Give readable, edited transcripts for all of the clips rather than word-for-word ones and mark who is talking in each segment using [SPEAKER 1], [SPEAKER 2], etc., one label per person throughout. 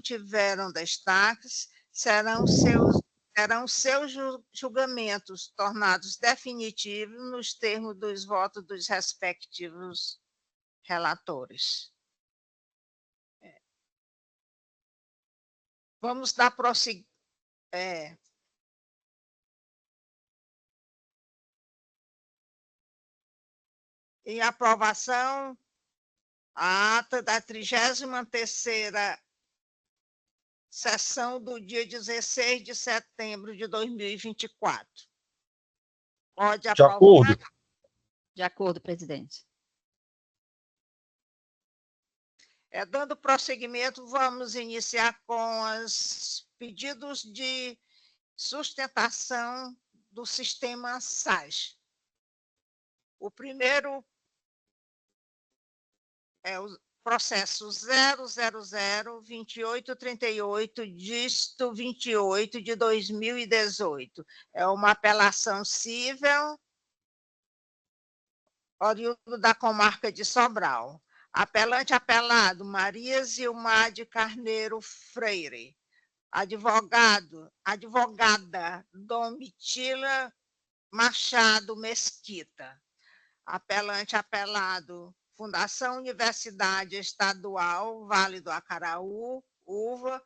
[SPEAKER 1] tiveram destaques serão seus julgamentos tornados definitivos nos termos dos votos dos respectivos relatores. Vamos dar prosseguimento. Em aprovação, a ata da 33ª sessão do dia 16 de setembro de 2024. Pode aprovar?
[SPEAKER 2] De acordo.
[SPEAKER 3] De acordo, presidente.
[SPEAKER 1] Dando prosseguimento, vamos iniciar com os pedidos de sustentação do sistema SAS. O primeiro é o processo 000-2838, de 2018. É uma apelação cível oriundo da comarca de Sobral. Apelante apelado, Maria Zilmar Carneiro Freire. Advogada, Domitila Machado Mesquita. Apelante apelado, Fundação Universidade Estadual Vale do Acaraú, UVA.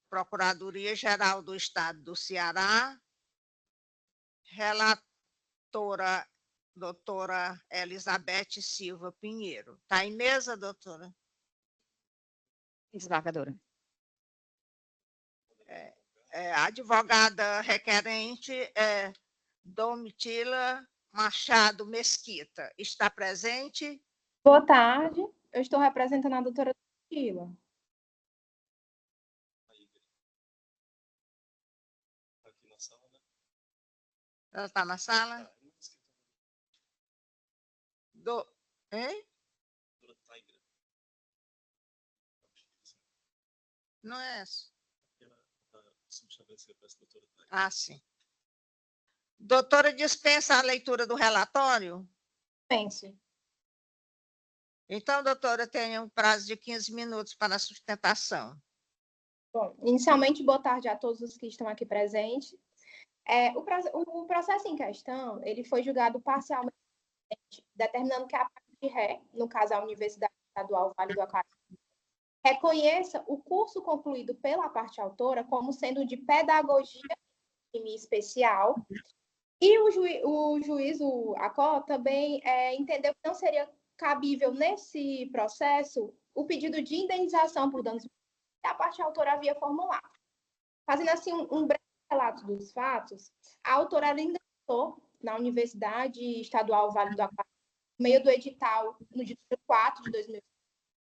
[SPEAKER 1] Procuradoria-Geral do Estado do Ceará. Relatora, doutora Elizabeth Silva Pinheiro. Está em mesa, doutora?
[SPEAKER 3] Desembargadora.
[SPEAKER 1] Advogada requerente Domitila Machado Mesquita. Está presente?
[SPEAKER 4] Boa tarde. Eu estou representando a doutora Domitila.
[SPEAKER 1] Ela está na sala? Hein? Não é essa? Ah, sim. Doutora, dispensa a leitura do relatório?
[SPEAKER 4] Pense.
[SPEAKER 1] Então, doutora, tenha um prazo de 15 minutos para a sustentação.
[SPEAKER 4] Bom, inicialmente, boa tarde a todos os que estão aqui presentes. O processo em questão, ele foi julgado parcialmente, determinando que a parte de ré, no caso a Universidade Estadual Vale do Acaraú, reconheça o curso concluído pela parte autora como sendo de pedagogia em especial, e o juiz, o ACO, também entendeu que não seria cabível nesse processo o pedido de indenização por danos que a parte autora havia formulado. Fazendo assim um breve relato dos fatos, a autora ingressou na Universidade Estadual Vale do Acaraú, no meio do edital, no dia 4 de 2020,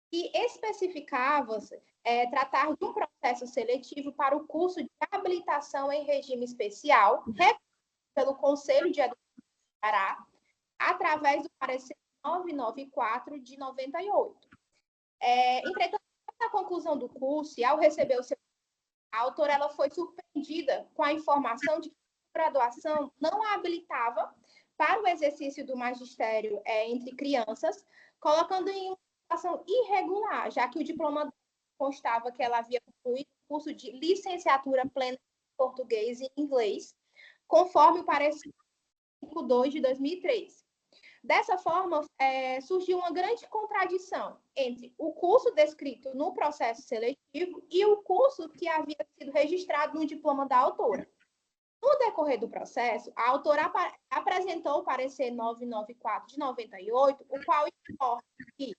[SPEAKER 4] que especificava tratar de um processo seletivo para o curso de habilitação em regime especial, pelo Conselho de Educação do Ceará, através do parecer 994 de 98. Entretanto, na conclusão do curso, e ao receber o seu... A autora ela foi surpreendida com a informação de que a graduação não a habilitava para o exercício do magistério entre crianças, colocando em uma situação irregular, já que o diploma constava que ela havia concluído o curso de licenciatura plena em português e inglês, conforme o parecer 52 de 2003. Dessa forma, surgiu uma grande contradição entre o curso descrito no processo seletivo e o curso que havia sido registrado no diploma da autora. No decorrer do processo, a autora apresentou o parecer 994 de 98, o qual informa que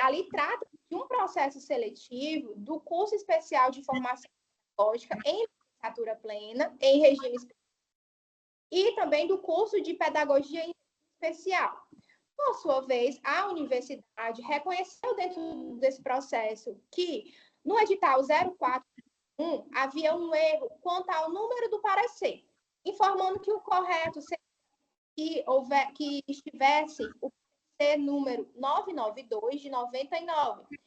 [SPEAKER 4] ali trata de um processo seletivo do curso especial de formação pedagógica em licenciatura plena, em regime especial, e também do curso de pedagogia em especial. Por sua vez, a universidade reconheceu dentro desse processo que no edital 041 havia um erro quanto ao número do parecer, informando que o correto seria que estivesse o parecer número 992 de 99,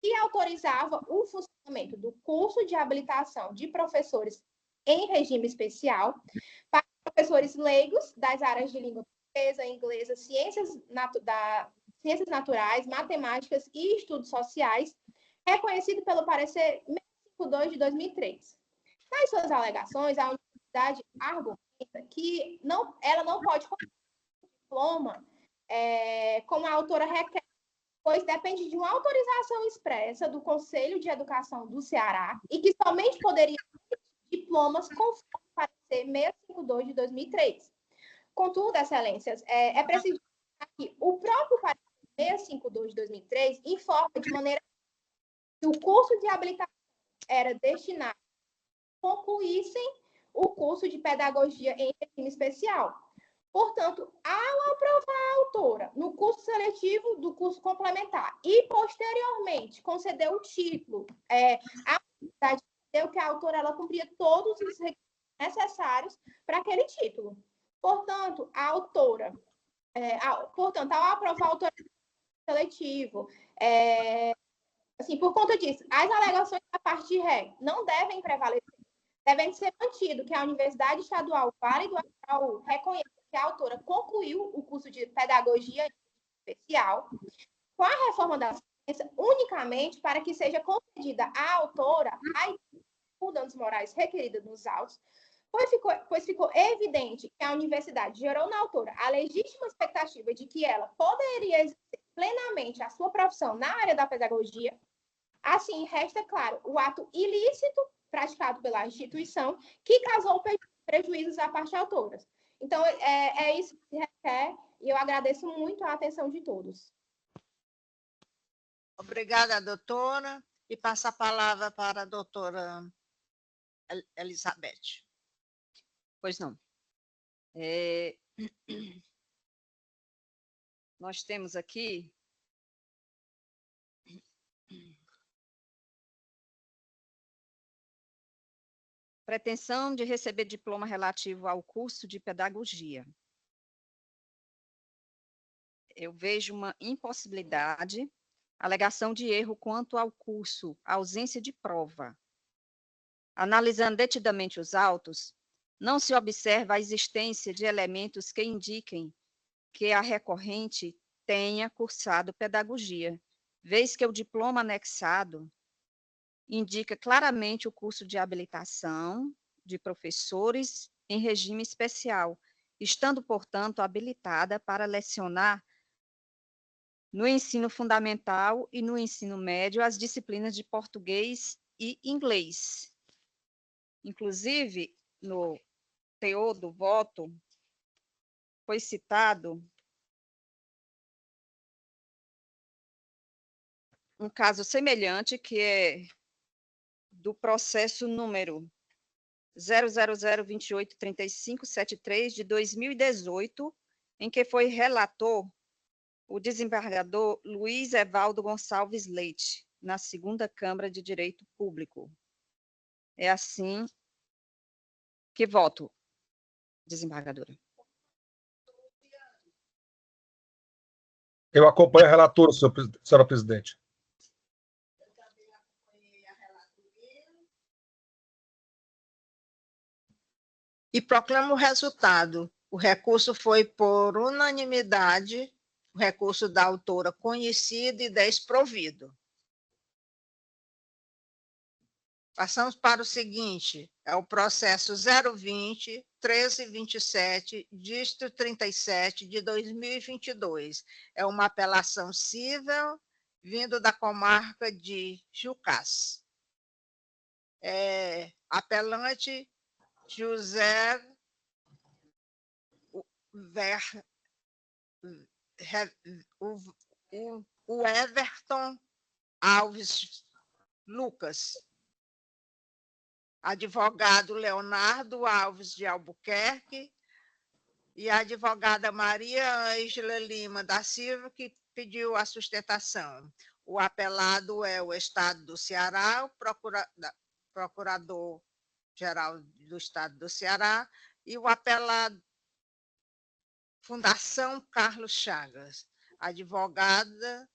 [SPEAKER 4] que autorizava o funcionamento do curso de habilitação de professores em regime especial para professores leigos das áreas de língua portuguesa, inglesa, ciências ciências naturais, matemáticas e estudos sociais, reconhecido pelo parecer 652 de 2003. Nas suas alegações, a universidade argumenta que ela não pode conceder o diploma como a autora requer, pois depende de uma autorização expressa do Conselho de Educação do Ceará e que somente poderia ter diplomas conforme o parecer 652 de 2003. Contudo, excelências, é preciso que o próprio parecer 652 de 2003 informa de maneira que o curso de habilitação era destinado a concluíssem o curso de pedagogia em regime especial. Portanto, ao aprovar a autora no curso seletivo do curso complementar e, posteriormente, conceder o título, a universidade entendeu que a autora ela cumpria todos os requisitos necessários para aquele título. Portanto, a autora, ao aprovar a autora seletivo, assim, por conta disso, as alegações da parte de ré não devem prevalecer, devem ser mantido que a Universidade Estadual Vale do Açaú reconheça que a autora concluiu o curso de pedagogia especial com a reforma da ciência unicamente para que seja concedida à autora a por danos morais requerida nos autos, pois ficou evidente que a universidade gerou na autora a legítima expectativa de que ela poderia exercer plenamente a sua profissão na área da pedagogia. Assim, resta claro o ato ilícito praticado pela instituição que causou prejuízos à parte autora. Então, é isso que se requer e eu agradeço muito a atenção de todos.
[SPEAKER 1] Obrigada, doutora. E passo a palavra para a doutora Elizabeth.
[SPEAKER 3] Pois não. Nós temos aqui pretensão de receber diploma relativo ao curso de pedagogia. Eu vejo uma impossibilidade, alegação de erro quanto ao curso, ausência de prova. Analisando detidamente os autos, não se observa a existência de elementos que indiquem que a recorrente tenha cursado pedagogia, vez que o diploma anexado indica claramente o curso de habilitação de professores em regime especial, estando, portanto, habilitada para lecionar no ensino fundamental e no ensino médio as disciplinas de português e inglês. Inclusive, no teor do voto, foi citado um caso semelhante, que é do processo número 000283573 de 2018, em que foi relator o desembargador Luiz Evaldo Gonçalves Leite, na segunda Câmara de Direito Público. É assim que voto, desembargadora.
[SPEAKER 2] Eu acompanho a relatora, senhora presidente.
[SPEAKER 1] E proclamo o resultado. O recurso foi por unanimidade, o recurso da autora conhecido e desprovido. Passamos para o seguinte, é o processo 020-1327, dígito 37, de 2022. É uma apelação cível, vindo da comarca de Jucás. Apelante José o Everton Alves Lucas, advogado Leonardo Alves de Albuquerque e a advogada Maria Ângela Lima da Silva, que pediu a sustentação. O apelado é o Estado do Ceará, o Procurador-Geral do Estado do Ceará, e o apelado Fundação Carlos Chagas, advogada,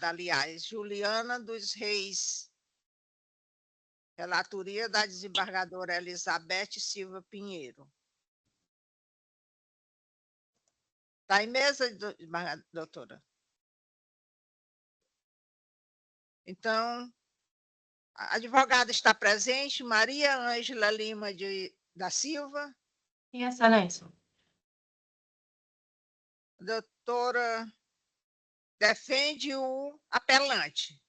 [SPEAKER 1] aliás, Juliana dos Reis, relatoria da desembargadora Elizabeth Silva Pinheiro. Está em mesa, doutora? Então, a advogada está presente, Maria Ângela Lima da Silva.
[SPEAKER 5] Sim, Excelência.
[SPEAKER 1] A doutora defende o apelante.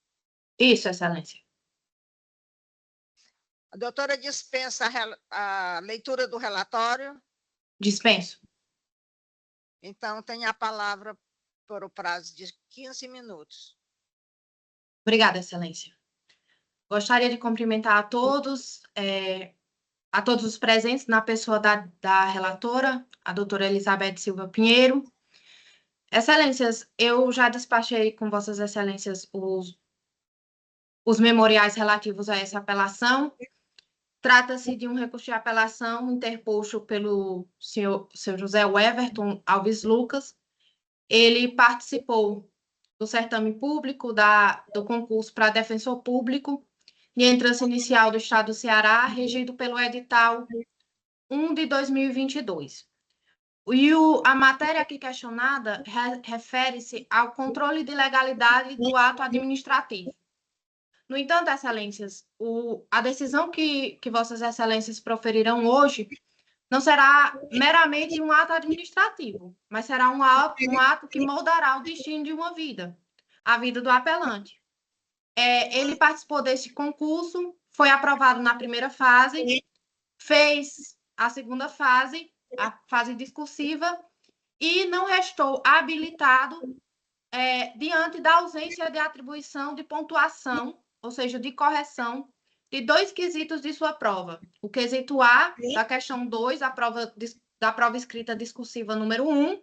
[SPEAKER 5] Isso, Excelência.
[SPEAKER 1] A doutora dispensa a leitura do relatório.
[SPEAKER 5] Dispenso.
[SPEAKER 1] Então, tem a palavra por o prazo de 15 minutos.
[SPEAKER 5] Obrigada, Excelência. Gostaria de cumprimentar a todos os presentes, na pessoa da relatora, a doutora Elizabeth Silva Pinheiro. Excelências, eu já despachei com Vossas Excelências os memoriais relativos a essa apelação. Trata-se de um recurso de apelação interposto pelo seu José Everton Alves Lucas. Ele participou do certame público do concurso para defensor público de entrança inicial do Estado do Ceará, regido pelo edital 1 de 2022. E a matéria aqui questionada refere-se ao controle de legalidade do ato administrativo. No entanto, Excelências, a decisão que Vossas Excelências proferirão hoje não será meramente um ato administrativo, mas será um ato que moldará o destino de uma vida, a vida do apelante. Ele participou deste concurso, foi aprovado na primeira fase, fez a segunda fase, a fase discursiva, e não restou habilitado diante da ausência de atribuição de pontuação, ou seja, de correção, de 2 quesitos de sua prova. O quesito A, da questão 2, da prova escrita discursiva número 1,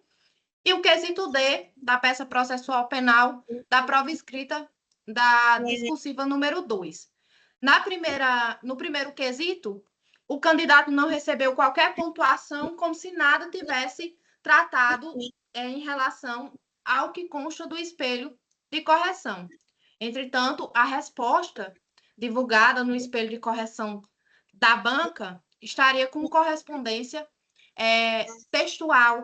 [SPEAKER 5] e o quesito D, da peça processual penal, da prova escrita da discursiva número 2. No primeiro quesito, o candidato não recebeu qualquer pontuação, como se nada tivesse tratado em relação ao que consta do espelho de correção. Entretanto, a resposta divulgada no espelho de correção da banca estaria com correspondência textual,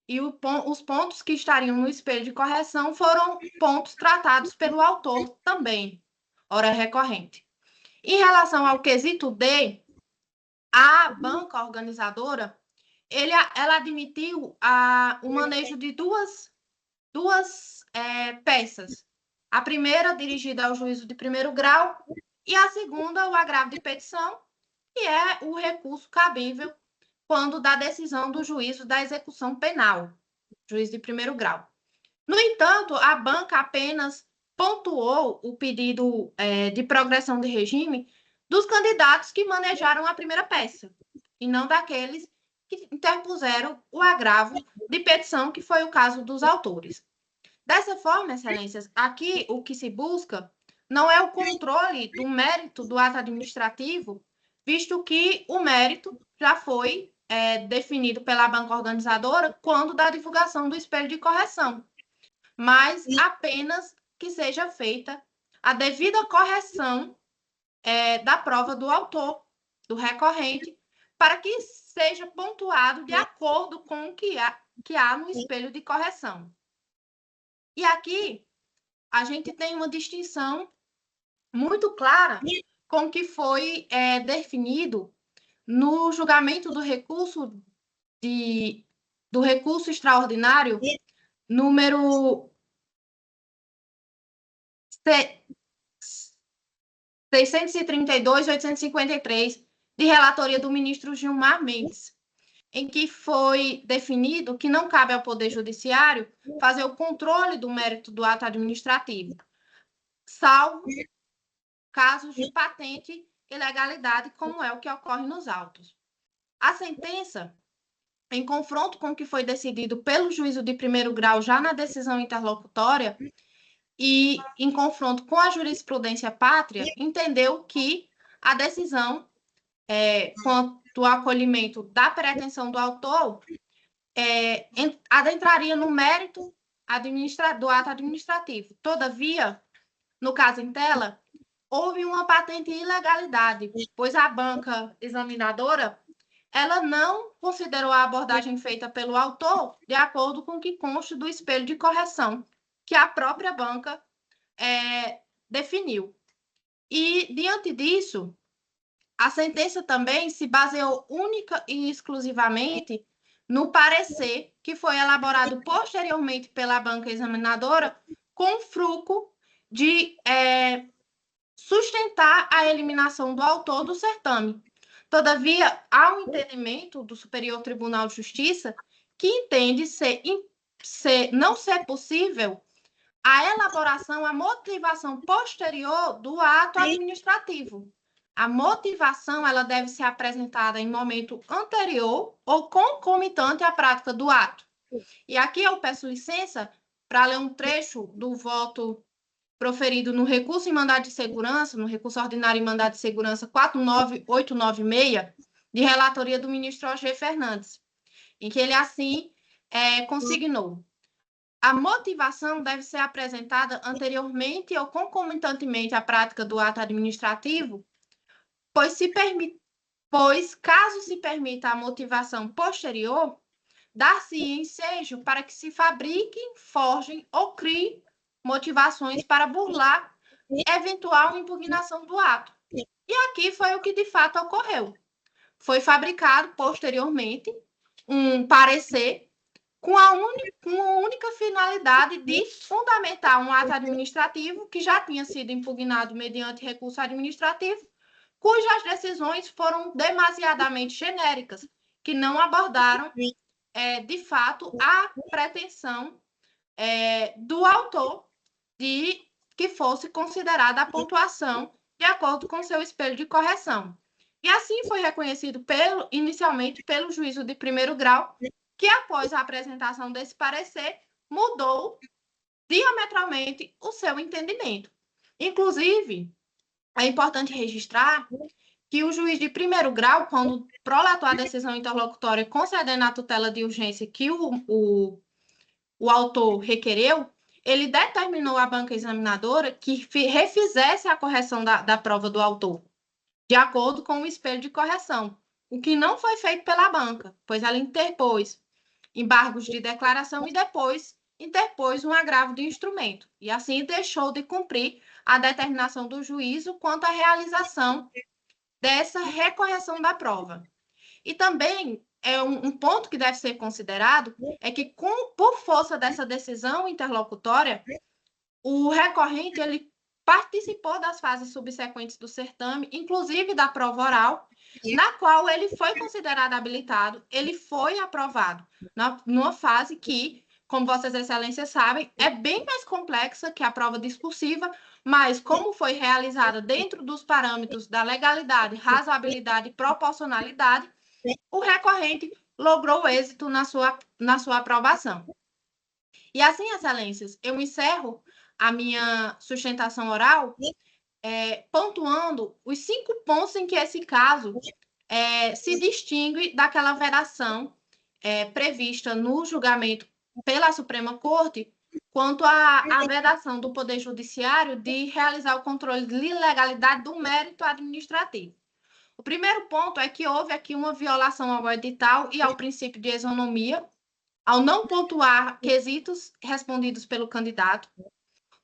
[SPEAKER 5] e os pontos que estariam no espelho de correção foram pontos tratados pelo autor também, ora recorrente. Em relação ao quesito D, a banca organizadora, ela admitiu o manejo de duas peças. A primeira, dirigida ao juízo de primeiro grau, e a segunda, o agravo de petição, que é o recurso cabível quando da decisão do juízo da execução penal, juiz de primeiro grau. No entanto, a banca apenas pontuou o pedido de progressão de regime dos candidatos que manejaram a primeira peça, e não daqueles que interpuseram o agravo de petição, que foi o caso dos autores. Dessa forma, Excelências, aqui o que se busca não é o controle do mérito do ato administrativo, visto que o mérito já foi definido pela banca organizadora quando da divulgação do espelho de correção, mas apenas que seja feita a devida correção da prova do autor, do recorrente, para que seja pontuado de acordo com o que há no espelho de correção. E aqui a gente tem uma distinção muito clara com o que foi definido no julgamento do recurso extraordinário número 632/853, de relatoria do ministro Gilmar Mendes, em que foi definido que não cabe ao Poder Judiciário fazer o controle do mérito do ato administrativo, salvo casos de patente ilegalidade, como é o que ocorre nos autos. A sentença, em confronto com o que foi decidido pelo juízo de primeiro grau já na decisão interlocutória e em confronto com a jurisprudência pátria, entendeu que a decisão quanto ao acolhimento da pretensão do autor adentraria no mérito do ato administrativo. Todavia, no caso em tela, houve uma patente ilegalidade, pois a banca examinadora ela não considerou a abordagem feita pelo autor de acordo com o que consta do espelho de correção que a própria banca definiu. E, diante disso, a sentença também se baseou única e exclusivamente no parecer que foi elaborado posteriormente pela banca examinadora com o fruto de sustentar a eliminação do autor do certame. Todavia, há um entendimento do Superior Tribunal de Justiça que entende não ser possível a elaboração, a motivação posterior do ato administrativo. A motivação ela deve ser apresentada em momento anterior ou concomitante à prática do ato. E aqui eu peço licença para ler um trecho do voto proferido no recurso em mandado de segurança, no recurso ordinário em mandado de segurança 49896, de relatoria do ministro Roger Fernandes, em que ele assim consignou. A motivação deve ser apresentada anteriormente ou concomitantemente à prática do ato administrativo, pois caso se permita a motivação posterior, dar-se ensejo para que se fabriquem, forjem ou criem motivações para burlar eventual impugnação do ato. E aqui foi o que de fato ocorreu. Foi fabricado posteriormente um parecer com a única finalidade de fundamentar um ato administrativo que já tinha sido impugnado mediante recurso administrativo, cujas decisões foram demasiadamente genéricas, que não abordaram, de fato, a pretensão do autor de que fosse considerada a pontuação de acordo com seu espelho de correção. E assim foi reconhecido inicialmente pelo juízo de primeiro grau, que após a apresentação desse parecer, mudou diametralmente o seu entendimento. Inclusive, é importante registrar que o juiz de primeiro grau, quando prolatou a decisão interlocutória concedendo a tutela de urgência que o autor requereu, ele determinou à banca examinadora que refizesse a correção da prova do autor, de acordo com o espelho de correção, o que não foi feito pela banca, pois ela interpôs embargos de declaração e depois interpôs um agravo de instrumento, e assim deixou de cumprir a determinação do juízo quanto à realização dessa recorreção da prova. E também um ponto que deve ser considerado é que, por força dessa decisão interlocutória, o recorrente ele participou das fases subsequentes do certame, inclusive da prova oral, na qual ele foi considerado habilitado, ele foi aprovado, numa fase que, como Vossas Excelências sabem, é bem mais complexa que a prova discursiva, mas como foi realizada dentro dos parâmetros da legalidade, razoabilidade e proporcionalidade, o recorrente logrou êxito na sua aprovação. E assim, Excelências, eu encerro a minha sustentação oral pontuando os 5 pontos em que esse caso se distingue daquela vedação prevista no julgamento pela Suprema Corte quanto à vedação do Poder Judiciário de realizar o controle de legalidade do mérito administrativo. O primeiro ponto é que houve aqui uma violação ao edital e ao princípio de isonomia, ao não pontuar quesitos respondidos pelo candidato.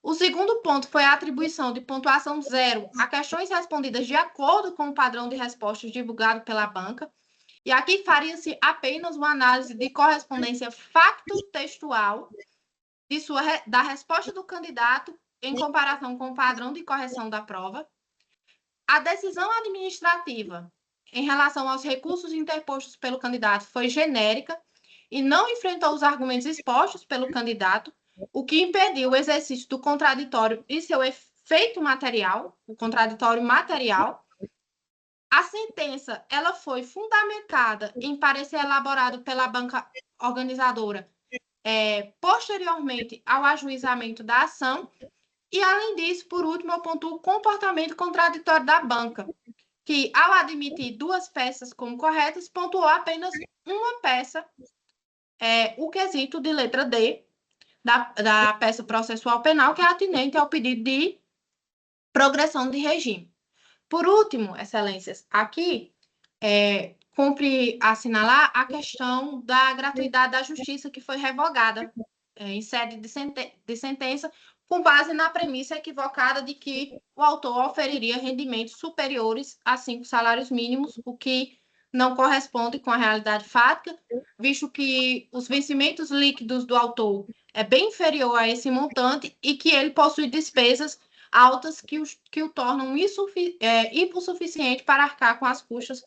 [SPEAKER 5] O segundo ponto foi a atribuição de pontuação 0 a questões respondidas de acordo com o padrão de respostas divulgado pela banca. E aqui faria-se apenas uma análise de correspondência facto-textual da resposta do candidato em comparação com o padrão de correção da prova. A decisão administrativa em relação aos recursos interpostos pelo candidato foi genérica e não enfrentou os argumentos expostos pelo candidato, o que impediu o exercício do contraditório e seu efeito material, o contraditório material. A sentença ela foi fundamentada em parecer elaborado pela banca organizadora posteriormente ao ajuizamento da ação. E, além disso, por último, eu pontuo o comportamento contraditório da banca, que, ao admitir 2 peças como corretas, pontuou apenas uma peça, o quesito de letra D, da peça processual penal, que é atinente ao pedido de progressão de regime. Por último, Excelências, aqui, cumpre assinalar a questão da gratuidade da justiça que foi revogada em sede de sentença, com base na premissa equivocada de que o autor oferiria rendimentos superiores a 5 salários mínimos, o que não corresponde com a realidade fática, visto que os vencimentos líquidos do autor é bem inferior a esse montante e que ele possui despesas altas que o tornam hipossuficiente para arcar com as custas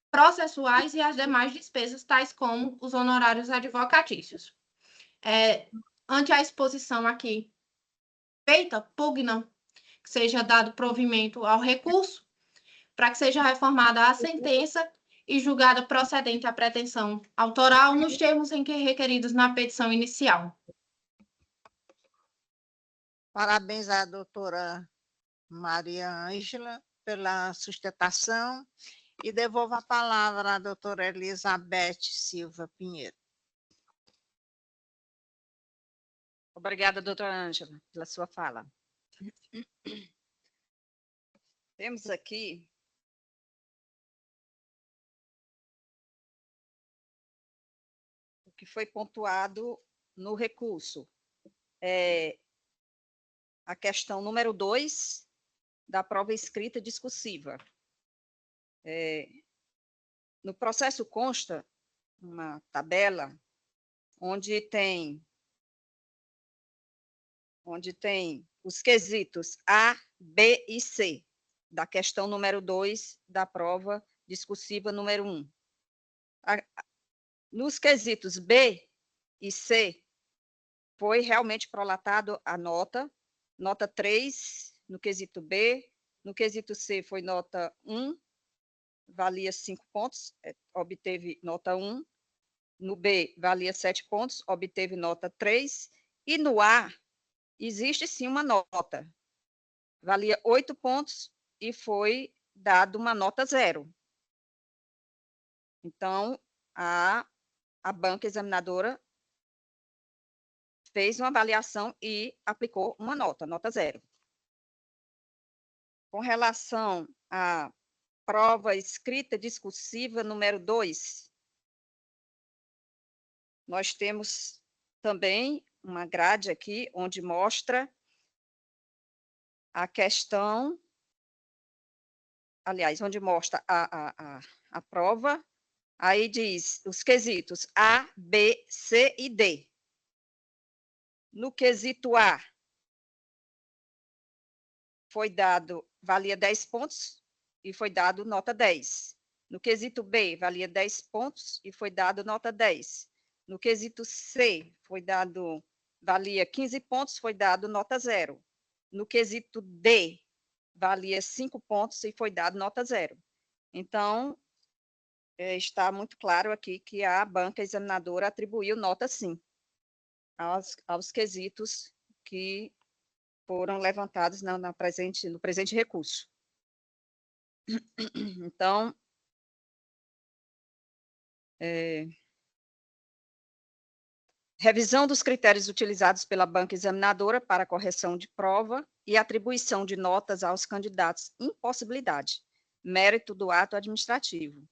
[SPEAKER 5] processuais e as demais despesas, tais como os honorários advocatícios. Ante a exposição aqui feita, pugnam que seja dado provimento ao recurso para que seja reformada a sentença e julgada procedente a pretensão autoral nos termos em que requeridos na petição inicial.
[SPEAKER 1] Parabéns à doutora Maria Ângela pela sustentação e devolvo a palavra à doutora Elizabeth Silva Pinheiro.
[SPEAKER 3] Obrigada, doutora Ângela, pela sua fala. Temos aqui o que foi pontuado no recurso. A questão número 2 da prova escrita discursiva. No processo consta uma tabela onde tem os quesitos A, B e C, da questão número 2 da prova discursiva número 1. Nos quesitos B e C, foi realmente prolatado a nota 3 no quesito B, no quesito C foi nota 1, valia 5 pontos, obteve nota 1, no B valia 7 pontos, obteve nota 3, e no A existe sim uma nota, valia 8 pontos e foi dado uma nota 0. Então, a banca examinadora fez uma avaliação e aplicou uma nota 0. Com relação à prova escrita discursiva número 2, nós temos também uma grade aqui, onde mostra a questão, aliás, onde mostra a prova, aí diz os quesitos A, B, C e D. No quesito A, foi dado, valia 10 pontos e foi dado nota 10. No quesito B, valia 10 pontos e foi dado nota 10. No quesito C, valia 15 pontos, foi dado nota 0. No quesito D, valia 5 pontos e foi dado nota 0. Então, está muito claro aqui que a banca examinadora atribuiu nota sim aos quesitos que foram levantados no presente recurso. Então, revisão dos critérios utilizados pela banca examinadora para correção de prova e atribuição de notas aos candidatos, impossibilidade, mérito do ato administrativo.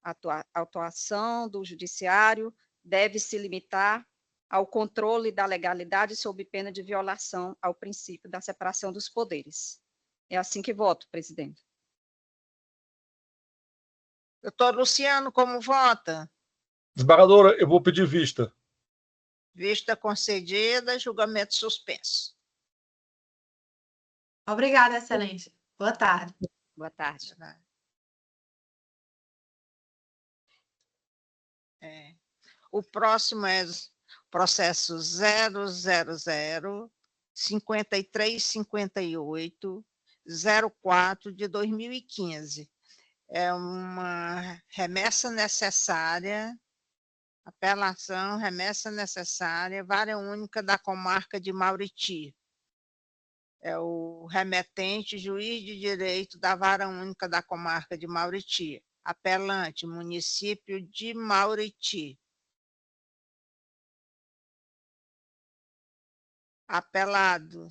[SPEAKER 3] A atuação do judiciário deve se limitar ao controle da legalidade sob pena de violação ao princípio da separação dos poderes. É assim que voto, presidente.
[SPEAKER 1] Doutor Luciano, como vota?
[SPEAKER 2] Desembargadora, eu vou pedir vista.
[SPEAKER 1] Vista concedida, julgamento suspenso.
[SPEAKER 5] Obrigada, excelência. Boa tarde.
[SPEAKER 3] Boa tarde.
[SPEAKER 1] O próximo é processo 000535804 de 2015. É uma remessa necessária, apelação, remessa necessária, vara única da comarca de Mauriti. É o remetente, juiz de direito da vara única da comarca de Mauriti. Apelante, município de Mauriti. Apelado,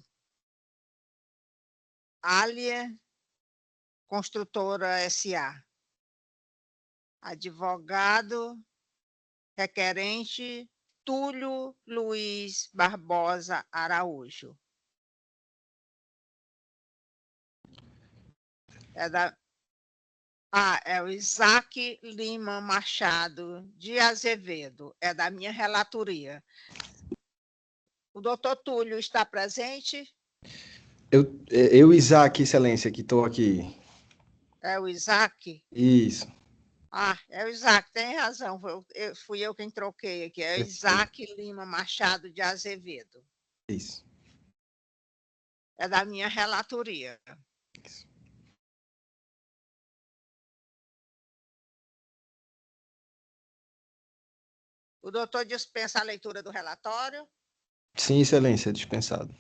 [SPEAKER 1] Alia Construtora S.A. Advogado requerente Túlio Luiz Barbosa Araújo. É o Isaac Lima Machado de Azevedo, é da minha relatoria. O doutor Túlio está presente?
[SPEAKER 6] Eu Isaac, Excelência, que estou aqui.
[SPEAKER 1] É o Isaac?
[SPEAKER 6] Isso.
[SPEAKER 1] É o Isaac, tem razão, fui eu quem troquei aqui, é o Isaac Lima Machado de Azevedo.
[SPEAKER 6] Isso.
[SPEAKER 1] É da minha relatoria.
[SPEAKER 6] Isso.
[SPEAKER 1] O doutor dispensa a leitura do relatório?
[SPEAKER 6] Sim, Excelência, dispensado.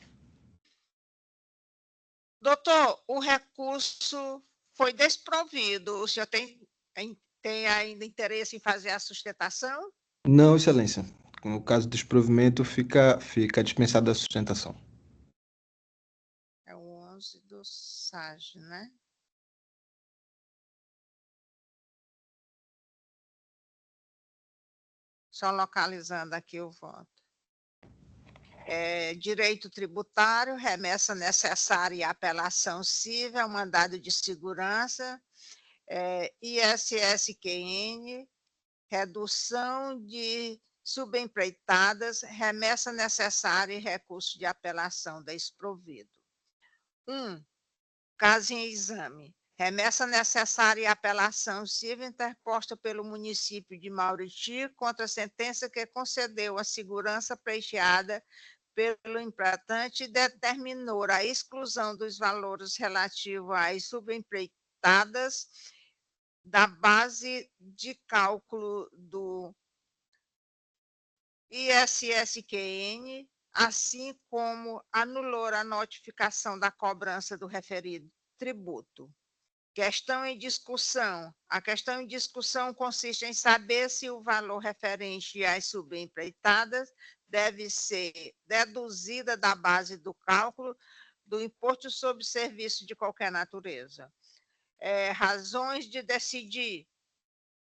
[SPEAKER 1] Doutor, o recurso foi desprovido. O senhor tem ainda interesse em fazer a sustentação?
[SPEAKER 6] Não, Excelência. No caso do desprovimento, fica dispensada a sustentação.
[SPEAKER 1] É o 11 do SAG, né? Só localizando aqui o voto. Direito tributário, remessa necessária e apelação civil, mandado de segurança, ISSQN, redução de subempreitadas, remessa necessária e recurso de apelação desprovido. 1. Caso em exame. Remessa necessária e apelação civil interposta pelo município de Mauriti contra a sentença que concedeu a segurança pleiteada pelo impletante e determinou a exclusão dos valores relativos às subempreitadas da base de cálculo do ISSQN, assim como anulou a notificação da cobrança do referido tributo. Questão em discussão. A questão em discussão consiste em saber se o valor referente às subempreitadas deve ser deduzida da base do cálculo do imposto sobre serviço de qualquer natureza. Razões de decidir.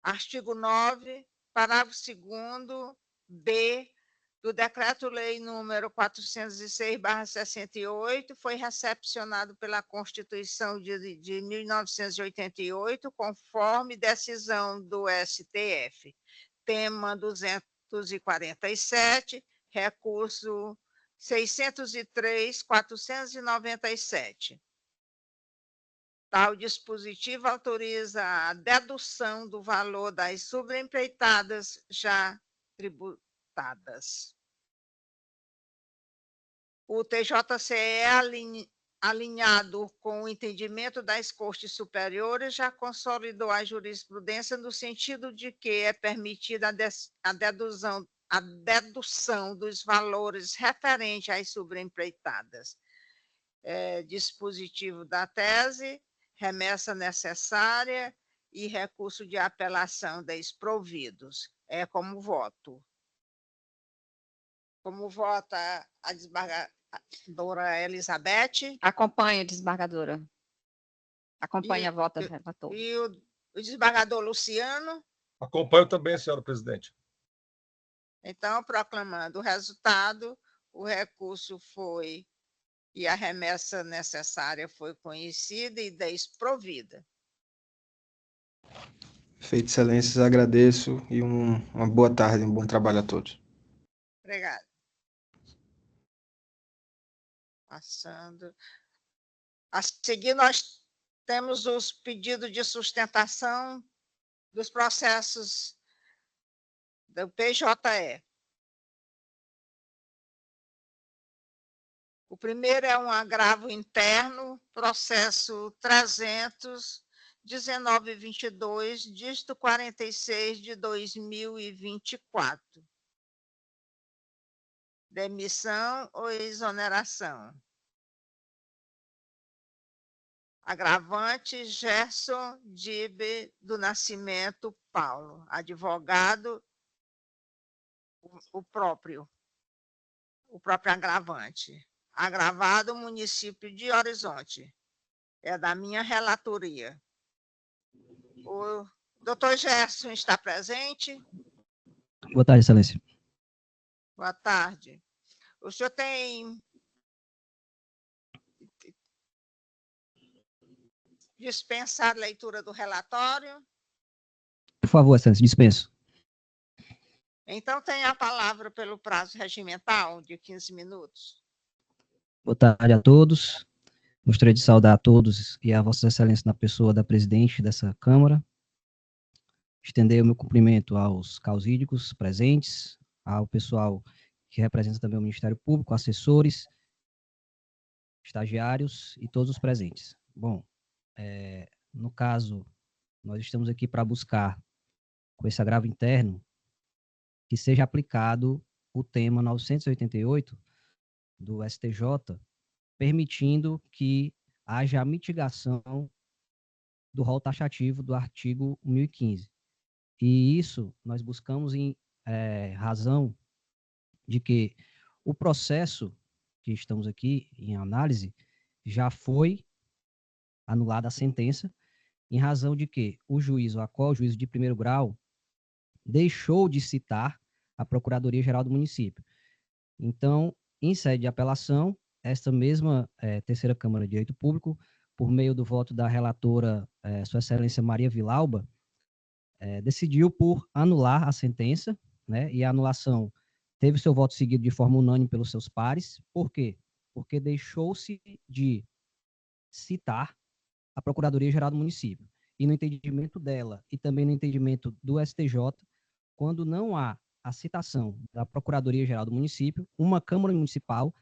[SPEAKER 1] Artigo 9, parágrafo 2º, B, do Decreto-Lei número 406/68, foi recepcionado pela Constituição de 1988, conforme decisão do STF. Tema 247, recurso 603.497. Tal dispositivo autoriza a dedução do valor das subempreitadas já tributadas. O TJCE, alinhado com o entendimento das Cortes Superiores, já consolidou a jurisprudência no sentido de que é permitida a dedução dos valores referentes às subempreitadas. Dispositivo da tese, remessa necessária e recurso de apelação desprovidos. Como voto. Como vota a desembargadora Elizabeth?
[SPEAKER 3] Acompanha, desembargadora. Acompanha a voto do relator.
[SPEAKER 1] E o desembargador Luciano?
[SPEAKER 2] Acompanho também, senhora presidente.
[SPEAKER 1] Então, proclamando o resultado, o recurso foi e a remessa necessária foi conhecida e desprovida.
[SPEAKER 6] Feito, Excelências, agradeço e uma boa tarde, um bom trabalho a todos.
[SPEAKER 1] Obrigada. Passando. A seguir, nós temos os pedidos de sustentação dos processos do PJE. O primeiro é um agravo interno, processo 300.1922, dígito 46 de 2024. Demissão ou exoneração. Agravante, Gerson Dibe do Nascimento Paulo. Advogado, o próprio agravante. Agravado, município de Horizonte. É da minha relatoria. Doutor Gerson está presente?
[SPEAKER 7] Boa tarde, Excelência.
[SPEAKER 1] Boa tarde. O senhor tem dispensar a leitura do relatório?
[SPEAKER 7] Por favor, Excelência, dispenso.
[SPEAKER 1] Então, tem a palavra pelo prazo regimental de 15 minutos.
[SPEAKER 7] Boa tarde a todos. Gostaria de saudar a todos e a Vossa Excelência na pessoa da presidente dessa Câmara. Estender o meu cumprimento aos causídicos presentes, ao pessoal que representa também o Ministério Público, assessores, estagiários e todos os presentes. Bom, no caso, nós estamos aqui para buscar, com esse agravo interno, que seja aplicado o tema 988 do STJ, permitindo que haja a mitigação do rol taxativo do artigo 1015. E isso nós buscamos em razão de que o processo que estamos aqui em análise já foi anulada a sentença, em razão de que o juízo, a qual o juízo de primeiro grau deixou de citar a Procuradoria-Geral do Município. Então, em sede de apelação, esta mesma terceira Câmara de Direito Público, por meio do voto da relatora, Sua Excelência Maria Vilauba, decidiu por anular a sentença, né, e a anulação teve seu voto seguido de forma unânime pelos seus pares. Por quê? Porque deixou-se de citar a Procuradoria-Geral do Município. E no entendimento dela, e também no entendimento do STJ, quando não há a citação da Procuradoria-Geral do Município, uma Câmara Municipal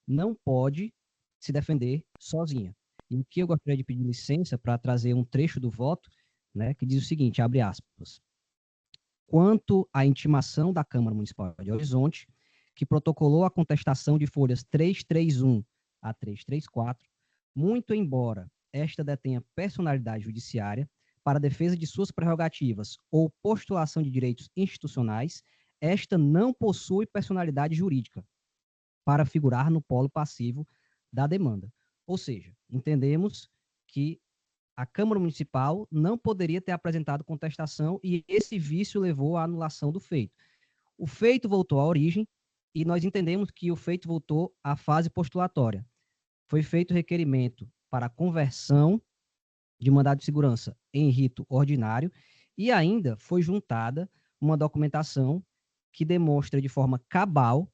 [SPEAKER 7] não pode se defender sozinha. E o que eu gostaria de pedir licença para trazer um trecho do voto, né, que diz o seguinte, abre aspas: quanto à intimação da Câmara Municipal de Horizonte, que protocolou a contestação de folhas 331 a 334, muito embora esta detenha personalidade judiciária para a defesa de suas prerrogativas ou postulação de direitos institucionais, esta não possui personalidade jurídica para figurar no polo passivo da demanda. Ou seja, entendemos que a Câmara Municipal não poderia ter apresentado contestação e esse vício levou à anulação do feito. O feito voltou à origem e nós entendemos que o feito voltou à fase postulatória. Foi feito requerimento para conversão de mandado de segurança em rito ordinário e ainda foi juntada uma documentação que demonstra de forma cabal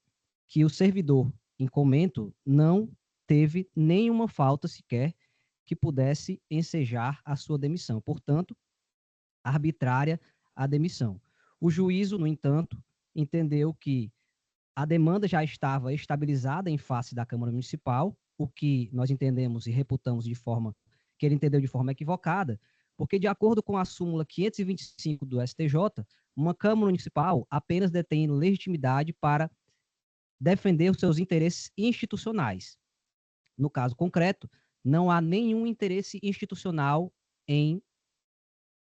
[SPEAKER 7] que o servidor em comento não teve nenhuma falta sequer que pudesse ensejar a sua demissão. Portanto, arbitrária a demissão. O juízo, no entanto, entendeu que a demanda já estava estabilizada em face da Câmara Municipal, o que nós entendemos e reputamos de forma que ele entendeu de forma equivocada, porque de acordo com a súmula 525 do STJ, uma Câmara Municipal apenas detém legitimidade para defender os seus interesses institucionais. No caso concreto, não há nenhum interesse institucional em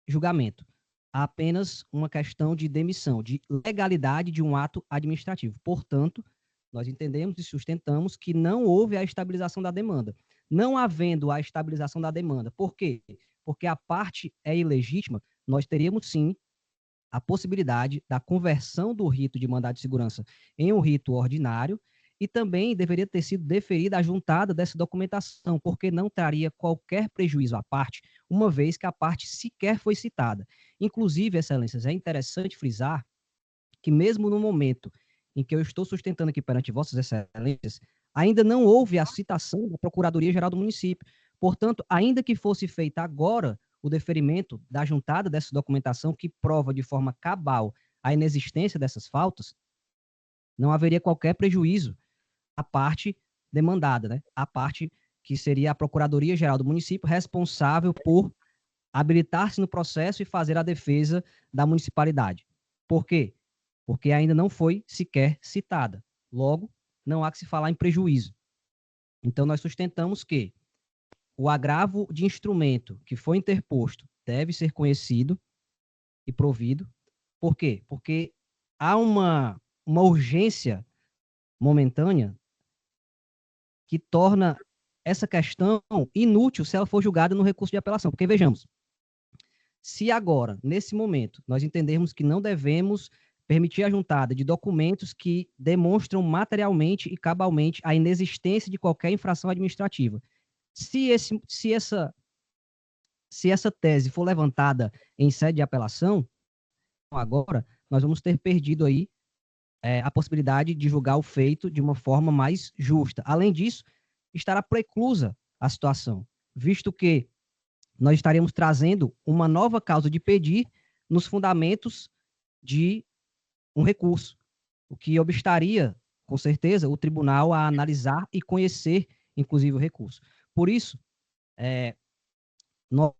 [SPEAKER 7] julgamento. Há apenas uma questão de demissão, de legalidade de um ato administrativo. Portanto, nós entendemos e sustentamos que não houve a estabilização da demanda. Não havendo a estabilização da demanda. Por quê? Porque a parte é ilegítima, nós teríamos sim a possibilidade da conversão do rito de mandado de segurança em um rito ordinário e também deveria ter sido deferida a juntada dessa documentação, porque não traria qualquer prejuízo à parte, uma vez que a parte sequer foi citada. Inclusive, Excelências, é interessante frisar que mesmo no momento em que eu estou sustentando aqui perante Vossas Excelências, ainda não houve a citação da Procuradoria-Geral do Município. Portanto, ainda que fosse feita agora o deferimento da juntada dessa documentação que prova de forma cabal a inexistência dessas faltas, não haveria qualquer prejuízo à parte demandada, né? A parte que seria a Procuradoria-Geral do Município responsável por habilitar-se no processo e fazer a defesa da municipalidade. Por quê? Porque ainda não foi sequer citada. Logo, não há que se falar em prejuízo. Então, nós sustentamos que o agravo de instrumento que foi interposto deve ser conhecido e provido. Por quê? Porque há uma urgência momentânea que torna essa questão inútil se ela for julgada no recurso de apelação. Porque, vejamos, Se agora, nesse momento, nós entendermos que não devemos permitir a juntada de documentos que demonstram materialmente e cabalmente a inexistência de qualquer infração administrativa. Se essa tese for levantada em sede de apelação, agora nós vamos ter perdido aí a possibilidade de julgar o feito de uma forma mais justa. Além disso, estará preclusa a situação, visto que nós estaremos trazendo uma nova causa de pedir nos fundamentos de um recurso, o que obstaria, com certeza, o tribunal a analisar e conhecer, inclusive, o recurso. Por isso, nós,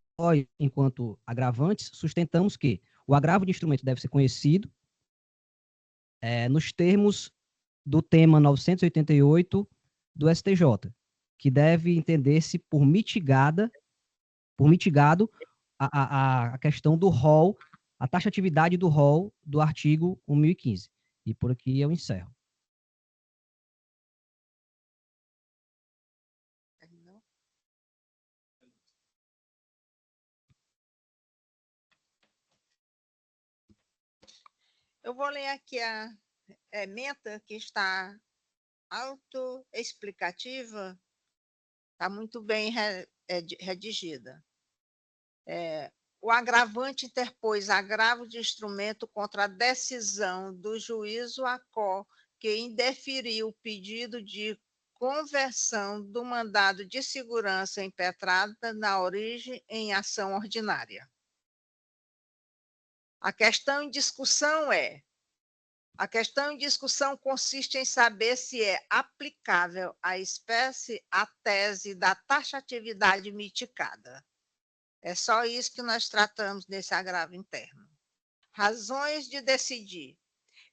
[SPEAKER 7] enquanto agravantes, sustentamos que o agravo de instrumento deve ser conhecido nos termos do tema 988 do STJ, que deve entender-se por mitigado a questão do rol, a taxatividade do rol do artigo 1015. E por aqui eu encerro.
[SPEAKER 1] Eu vou ler aqui a ementa, que está autoexplicativa, está muito bem redigida. O agravante interpôs agravo de instrumento contra a decisão do juízo ACO, que indeferiu o pedido de conversão do mandado de segurança impetrada na origem em ação ordinária. A questão em discussão consiste em saber se é aplicável à espécie a tese da taxatividade mitigada. É só isso que nós tratamos nesse agravo interno. Razões de decidir.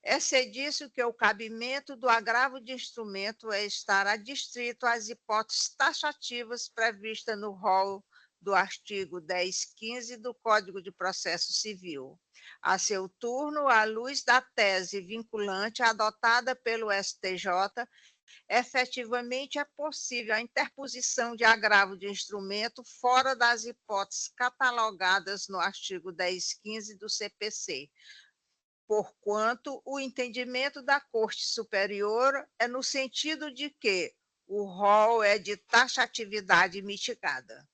[SPEAKER 1] É disso que o cabimento do agravo de instrumento é estar adstrito às hipóteses taxativas previstas no rol do artigo 1015 do Código de Processo Civil. A seu turno, à luz da tese vinculante adotada pelo STJ, efetivamente é possível a interposição de agravo de instrumento fora das hipóteses catalogadas no artigo 1015 do CPC, porquanto o entendimento da Corte Superior é no sentido de que o rol é de taxatividade mitigada.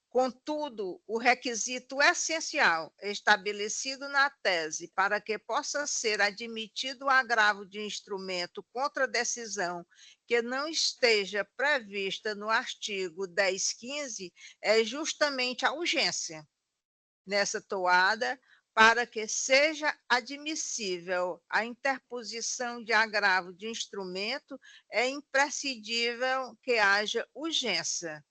[SPEAKER 1] Contudo, o requisito essencial estabelecido na tese para que possa ser admitido o agravo de instrumento contra decisão que não esteja prevista no artigo 1015 é justamente a urgência. Nessa toada, para que seja admissível a interposição de agravo de instrumento, é imprescindível que haja urgência.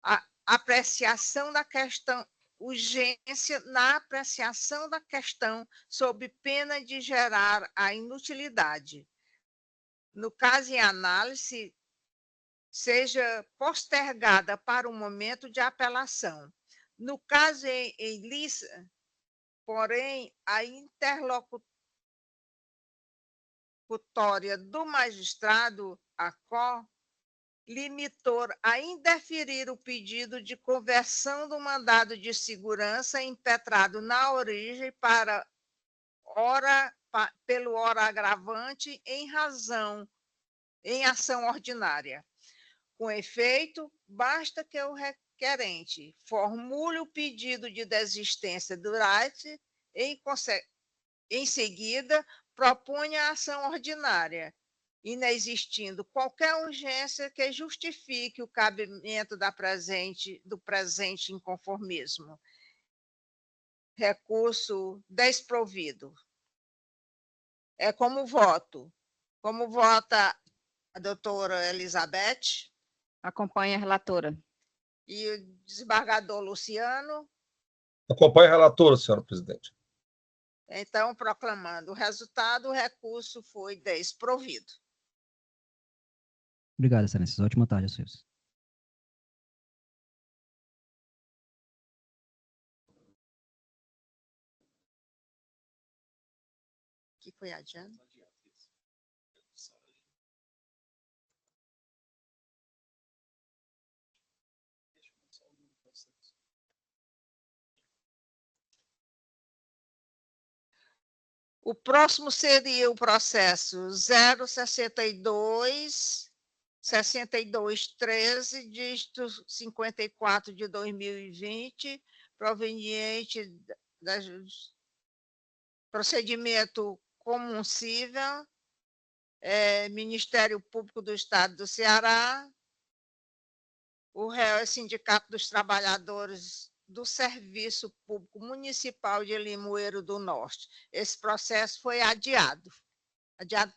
[SPEAKER 1] A apreciação da questão, urgência na apreciação da questão, sob pena de gerar a inutilidade. No caso em análise, seja postergada para o momento de apelação. No caso em lista, porém, a interlocutória do magistrado, ACO, limitou a indeferir o pedido de conversão do mandado de segurança impetrado na origem pelo ora agravante em ação ordinária. Com efeito, basta que o requerente formule o pedido de desistência durante, em seguida, proponha a ação ordinária, inexistindo qualquer urgência que justifique o cabimento do presente inconformismo. Recurso desprovido. Como vota a doutora Elizabeth?
[SPEAKER 3] Acompanha a relatora.
[SPEAKER 1] E o desembargador Luciano?
[SPEAKER 2] Acompanhe a relatora, senhora presidente.
[SPEAKER 1] Então, proclamando o resultado, o recurso foi desprovido.
[SPEAKER 7] Obrigado, excelências. Ótima tarde a vocês.
[SPEAKER 1] Que foi adiante? O próximo seria o processo 062-6213, dígito 54 de 2020, proveniente do procedimento comum cível, Ministério Público do Estado do Ceará. O réu é Sindicato dos Trabalhadores do Serviço Público Municipal de Limoeiro do Norte. Esse processo foi adiado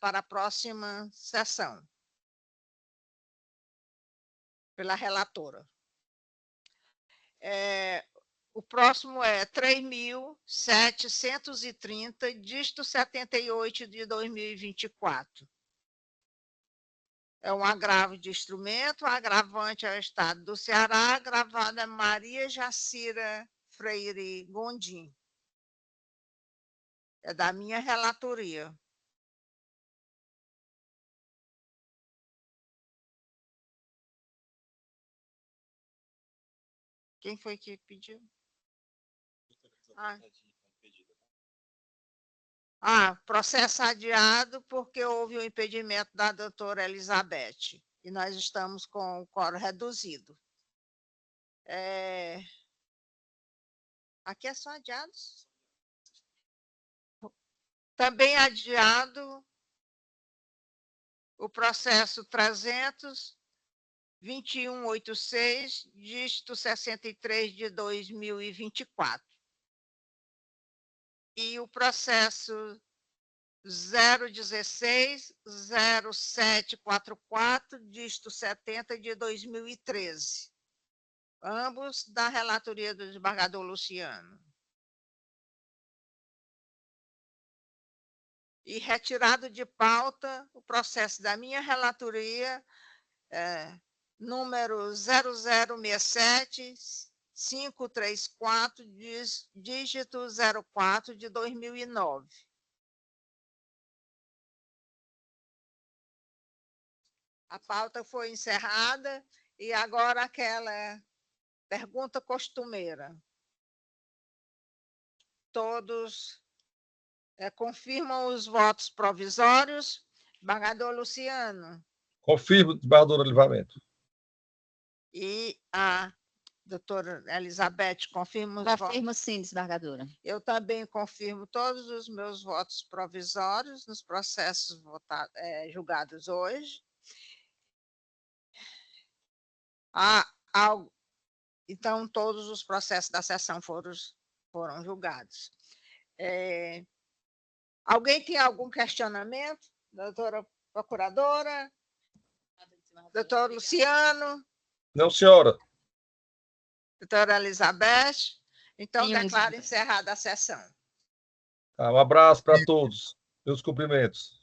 [SPEAKER 1] para a próxima sessão, pela relatora. O próximo é 3.730, dígito 78 de 2024. É um agravo de instrumento, o agravante é o Estado do Ceará, agravada é Maria Jacira Freire Gondim. É da minha relatoria. Quem foi que pediu? Processo adiado porque houve o impedimento da doutora Elizabeth e nós estamos com o quórum reduzido. Aqui é só adiados. Também adiado o processo 300-2186, dígito 63 de 2024. E o processo 016-0744, dígito 70 de 2013. Ambos da relatoria do desembargador Luciano. E retirado de pauta o processo da minha relatoria, número 0067-534, dígito 04 de 2009. A pauta foi encerrada e agora aquela pergunta costumeira. Todos confirmam os votos provisórios? Desembargador Luciano.
[SPEAKER 2] Confirmo, desembargadora Livramento.
[SPEAKER 1] E a doutora Elizabeth confirma os votos?
[SPEAKER 3] Confirmo sim, desembargadora.
[SPEAKER 1] Eu também confirmo todos os meus votos provisórios nos processos julgados hoje. Então, todos os processos da sessão foram julgados. Alguém tem algum questionamento? Doutora Procuradora? Doutor Luciano?
[SPEAKER 2] Não, senhora.
[SPEAKER 1] Doutora Elizabeth? Então, declaro encerrada a sessão.
[SPEAKER 2] Um abraço para todos. Meus cumprimentos.